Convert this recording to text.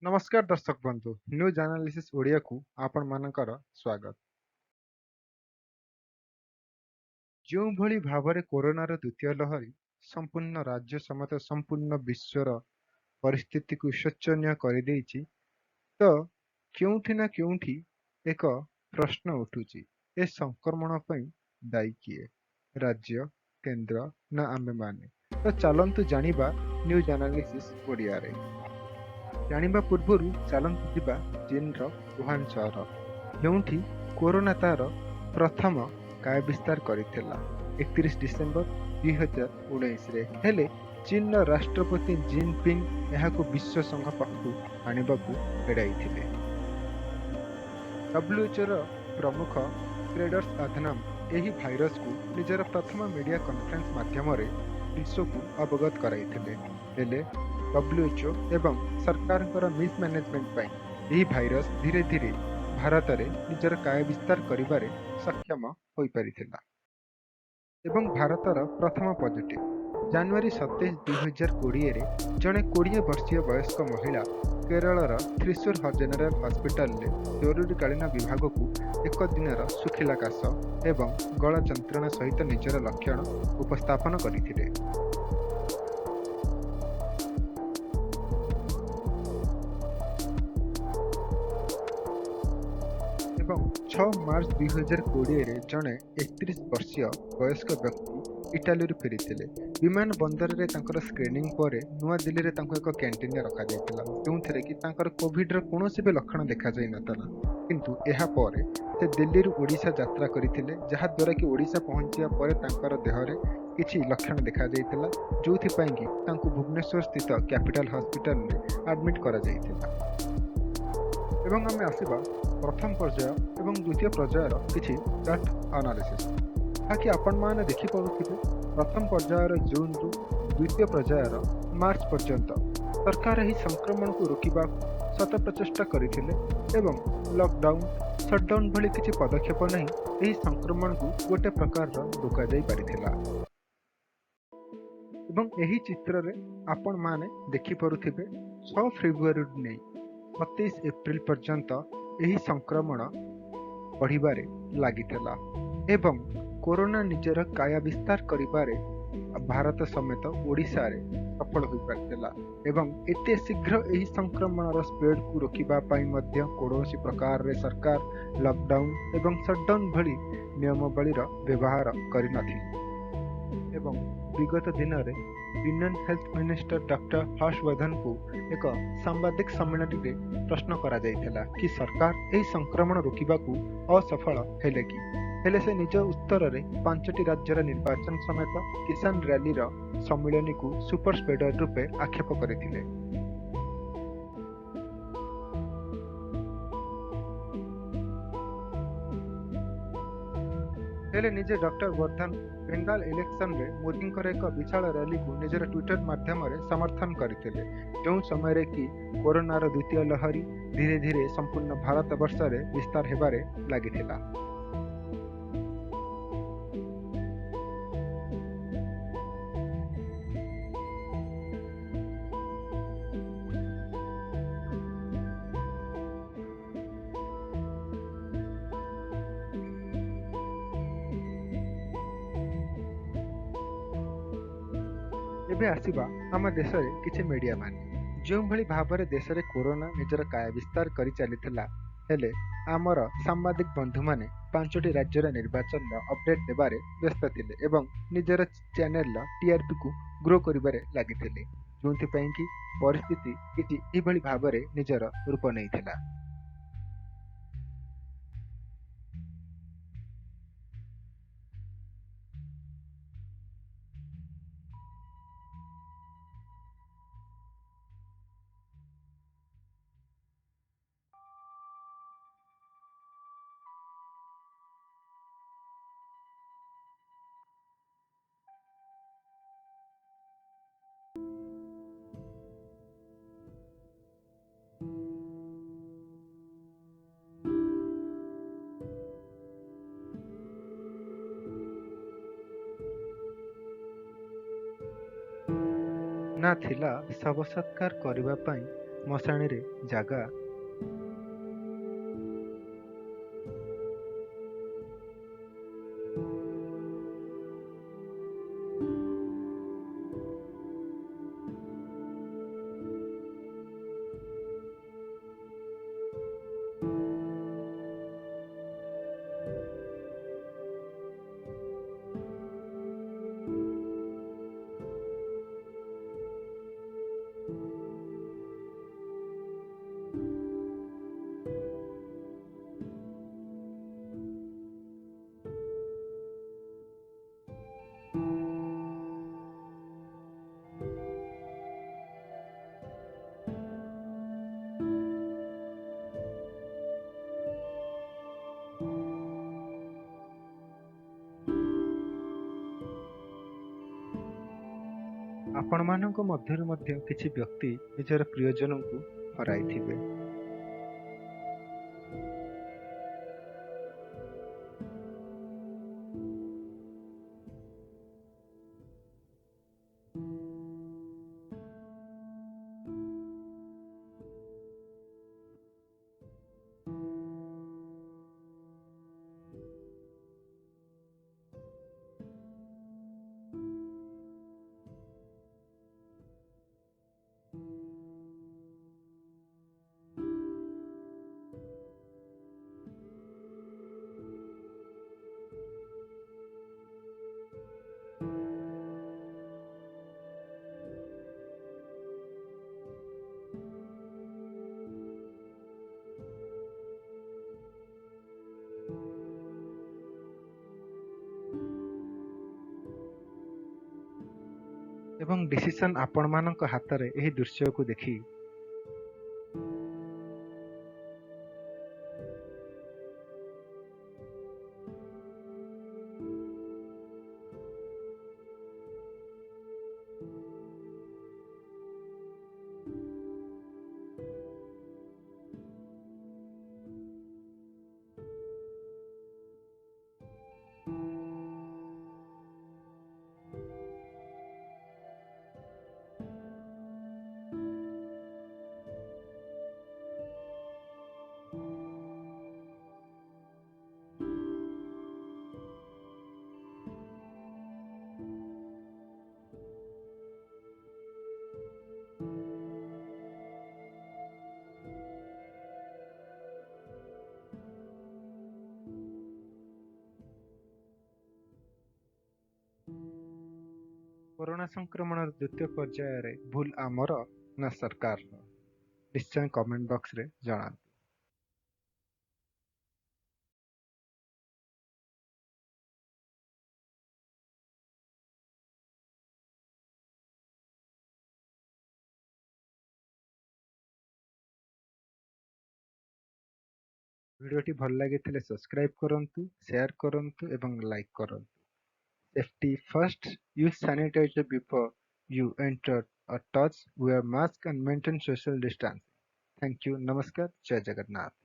नमस्कार दर्शक बंधु न्यूज एनालिसिस ओडिया को आपण मानकर स्वागत। जो भली भावरे कोरोनार द्वितीय लहरी संपूर्ण राज्य समेत संपूर्ण विश्वर परिस्थिति को शोचनीय कर देइछि, तो क्योंठी ना क्योंठी एक प्रश्न उठुछि, ए संक्रमण पई दायी किए? राज्य, केंद्र ना आमे माने? तो चलंतु जानिबा न्यूज एनालिसिस ओडिया रे। जानिबा पूर्वरु चलंतु जिबा चीनर वुहान सहर, ଯେଉଁଠି କୋରୋନା ତାର ପ୍ରଥମ କାୟ ବିସ୍ତାର କରିଥିଲା 31 ଡିସେମ୍ବର 2019ରେ। ହେଲେ ଚୀନର ରାଷ୍ଟ୍ରପତି ଜିନପିଙ୍ଗ ଏହାକୁ ବିଶ୍ୱ ସଂଘ ପାଖକୁ ଆଣିବାକୁ ଏଡ଼ାଇଥିଲେ। ଡବ୍ଲ୍ୟୁଏଚ୍ଓର ପ୍ରମୁଖ ଟ୍ରେଡର୍ସ ଆଧନାମ ଏହି ଭାଇରସକୁ ନିଜର ପ୍ରଥମ ମିଡିଆ କନଫରେନ୍ସ ମାଧ୍ୟମରେ ବିଶ୍ୱକୁ ଅବଗତ କରାଇଥିଲେ। ହେଲେ ଡବ୍ଲ୍ୟୁଏଚ୍ଓ ଏବଂ ସରକାରଙ୍କର ମିସମ୍ୟାନେଜମେଣ୍ଟ ପାଇଁ ଏହି ଭାଇରସ ଧୀରେ ଧୀରେ ଭାରତରେ ନିଜର କାୟ ବିସ୍ତାର କରିବାରେ ସକ୍ଷମ ହୋଇପାରିଥିଲା ଏବଂ ଭାରତର ପ୍ରଥମ ପଜିଟିଭ ଜାନୁଆରୀ 27, 2020ରେ ଜଣେ 20 ବର୍ଷୀୟ ବୟସ୍କ ମହିଳା କେରଳର ଥ୍ରିଶୂର ଜେନେରାଲ ହସ୍ପିଟାଲରେ ଜରୁରୀକାଳୀନ ବିଭାଗକୁ ଏକ ଦିନର ଶୁଖିଲା କାଶ ଏବଂ ଗଳା ଯନ୍ତ୍ରଣା ସହିତ ନିଜର ଲକ୍ଷଣ ଉପସ୍ଥାପନ କରିଥିଲେ। ଏବଂ 6 ମାର୍ଚ୍ଚ 2020ରେ ଜଣେ 31 ବର୍ଷୀୟ ବୟସ୍କ ବ୍ୟକ୍ତି ଇଟାଲୀରୁ ଫେରିଥିଲେ। ବିମାନ ବନ୍ଦରରେ ତାଙ୍କର ସ୍କ୍ରିନିଂ ପରେ ନୂଆଦିଲ୍ଲୀରେ ତାଙ୍କୁ ଏକ କ୍ୟାଣ୍ଟିନରେ ରଖାଯାଇଥିଲା, ଯେଉଁଥିରେ କି ତାଙ୍କର କୋଭିଡର କୌଣସି ବି ଲକ୍ଷଣ ଦେଖାଯାଇନଥିଲା। କିନ୍ତୁ ଏହା ପରେ ସେ ଦିଲ୍ଲୀରୁ ଓଡ଼ିଶା ଯାତ୍ରା କରିଥିଲେ, ଯାହାଦ୍ୱାରା କି ଓଡ଼ିଶା ପହଞ୍ଚିବା ପରେ ତାଙ୍କର ଦେହରେ କିଛି ଲକ୍ଷଣ ଦେଖାଯାଇଥିଲା, ଯେଉଁଥିପାଇଁ କି ତାଙ୍କୁ ଭୁବନେଶ୍ୱର ସ୍ଥିତ କ୍ୟାପିଟାଲ ହସ୍ପିଟାଲରେ ଆଡମିଟ୍ କରାଯାଇଥିଲା। ଏବଂ ଆମେ ଆସିବା ପ୍ରଥମ ପର୍ଯ୍ୟାୟ ଏବଂ ଦ୍ୱିତୀୟ ପର୍ଯ୍ୟାୟର କିଛି ଡାଟା ଆନାଲିସିସ୍, ଯାହାକି ଆପଣମାନେ ଦେଖିପାରୁଥିବେ। ପ୍ରଥମ ପର୍ଯ୍ୟାୟର ଜୁନରୁ ଦ୍ୱିତୀୟ ପର୍ଯ୍ୟାୟର ମାର୍ଚ୍ଚ ପର୍ଯ୍ୟନ୍ତ ସରକାର ଏହି ସଂକ୍ରମଣକୁ ରୋକିବାକୁ ଶତ ପ୍ରଚେଷ୍ଟା କରିଥିଲେ ଏବଂ ଲକଡାଉନ, ସଟଡାଉନ ଭଳି କିଛି ପଦକ୍ଷେପ ନେଇ ଏହି ସଂକ୍ରମଣକୁ ଗୋଟେ ପ୍ରକାରର ରୋକାଯାଇ ପାରିଥିଲା। ଏବଂ ଏହି ଚିତ୍ରରେ ଆପଣମାନେ ଦେଖିପାରୁଥିବେ 6 ଫେବୃଆରୀରୁ ନେଇ 27 ଏପ୍ରିଲ ପର୍ଯ୍ୟନ୍ତ ଏହି ସଂକ୍ରମଣ ବଢ଼ିବାରେ ଲାଗିଥିଲା ଏବଂ କୋରୋନା ନିଜର କାୟା ବିସ୍ତାର କରିବାରେ ଭାରତ ସମେତ ଓଡ଼ିଶାରେ ସଫଳ ହୋଇପାରିଥିଲା। ଏବଂ ଏତେ ଶୀଘ୍ର ଏହି ସଂକ୍ରମଣର ସ୍ପ୍ରେଡକୁ ରୋକିବା ପାଇଁ ମଧ୍ୟ କୌଣସି ପ୍ରକାରରେ ସରକାର ଲକଡାଉନ ଏବଂ ସଟଡାଉନ ଭଳି ନିୟମାବଳୀର ବ୍ୟବହାର କରିନଥିଲେ। ଏବଂ ବିଗତ ଦିନରେ ୟୁନିୟନ ହେଲ୍ଥ ମିନିଷ୍ଟର ଡକ୍ଟର ହର୍ଷବର୍ଦ୍ଧନଙ୍କୁ ଏକ ସାମ୍ବାଦିକ ସମ୍ମିଳନୀରେ ପ୍ରଶ୍ନ କରାଯାଇଥିଲା କି ସରକାର ଏହି ସଂକ୍ରମଣ ରୋକିବାକୁ ଅସଫଳ ହେଲେ କି? ହେଲେ ସେ ନିଜ ଉତ୍ତରରେ 5ଟି ରାଜ୍ୟର ନିର୍ବାଚନ ସମେତ କିଷାନ ର୍ୟାଲିର ସମ୍ମିଳନୀକୁ ସୁପର ସ୍ପ୍ରେଡର ରୂପେ ଆକ୍ଷେପ କରିଥିଲେ। ହେଲେ ନିଜେ ଡକ୍ଟର ବର୍ଦ୍ଧନ ବେଙ୍ଗାଲ ଇଲେକ୍ସନରେ ମୋଦିଙ୍କର ଏକ ବିଶାଳ ର୍ୟାଲିକୁ ନିଜର ଟ୍ୱିଟର ମାଧ୍ୟମରେ ସମର୍ଥନ କରିଥିଲେ, ଯେଉଁ ସମୟରେ କି କୋରୋନାର ଦ୍ୱିତୀୟ ଲହରୀ ଧୀରେ ଧୀରେ ସମ୍ପୂର୍ଣ୍ଣ ଭାରତ ବର୍ଷରେ ବିସ୍ତାର ହେବାରେ ଲାଗିଥିଲା। ଏବେ ଆସିବା ଆମ ଦେଶରେ କିଛି ମିଡିଆ ମାନେ ଯେଉଁଭଳି ଭାବରେ ଦେଶରେ କୋରୋନା ନିଜର କାୟା ବିସ୍ତାର କରି ଚାଲିଥିଲା, ହେଲେ ଆମର ସାମ୍ବାଦିକ ବନ୍ଧୁମାନେ 5ଟି ରାଜ୍ୟର ନିର୍ବାଚନର ଅପଡେଟ୍ ଦେବାରେ ବ୍ୟସ୍ତ ଥିଲେ ଏବଂ ନିଜର ଚ୍ୟାନେଲର ଟିଆରପିକୁ ଗ୍ରୋ କରିବାରେ ଲାଗିଥିଲେ, ଯେଉଁଥିପାଇଁ କି ପରିସ୍ଥିତି କିଛି ଏଭଳି ଭାବରେ ନିଜର ରୂପ ନେଇଥିଲା। ନା ଥିଲା ଶବ ସତ୍କାର କରିବା ପାଇଁ ମଶାଣିରେ ଜାଗା ଆପଣମାନଙ୍କ ମଧ୍ୟରୁ ମଧ୍ୟ କିଛି ବ୍ୟକ୍ତି ନିଜର ପ୍ରିୟଜନଙ୍କୁ ହରାଇଥିବେ। ଏବଂ ଡିସିସନ୍ ଆପଣମାନଙ୍କ ହାତରେ ଏହି ଦୃଶ୍ୟକୁ ଦେଖି କରୋନା ସଂକ୍ରମଣର ଦ୍ୱିତୀୟ ପର୍ଯ୍ୟାୟରେ ଭୁଲ ଆମର ନା ସରକାରର? ନିଶ୍ଚୟ କମେଣ୍ଟ ବକ୍ସରେ ଜଣାନ୍ତୁ। ଭିଡ଼ିଓଟି ଭଲ ଲାଗିଥିଲେ ସବସ୍କ୍ରାଇବ୍ କରନ୍ତୁ, ସେୟାର କରନ୍ତୁ ଏବଂ ଲାଇକ୍ କରନ୍ତୁ। Safety first, use sanitizer before you enter or touch, wear mask and maintain social distance. Thank you. Namaskar. Jai Jagannath.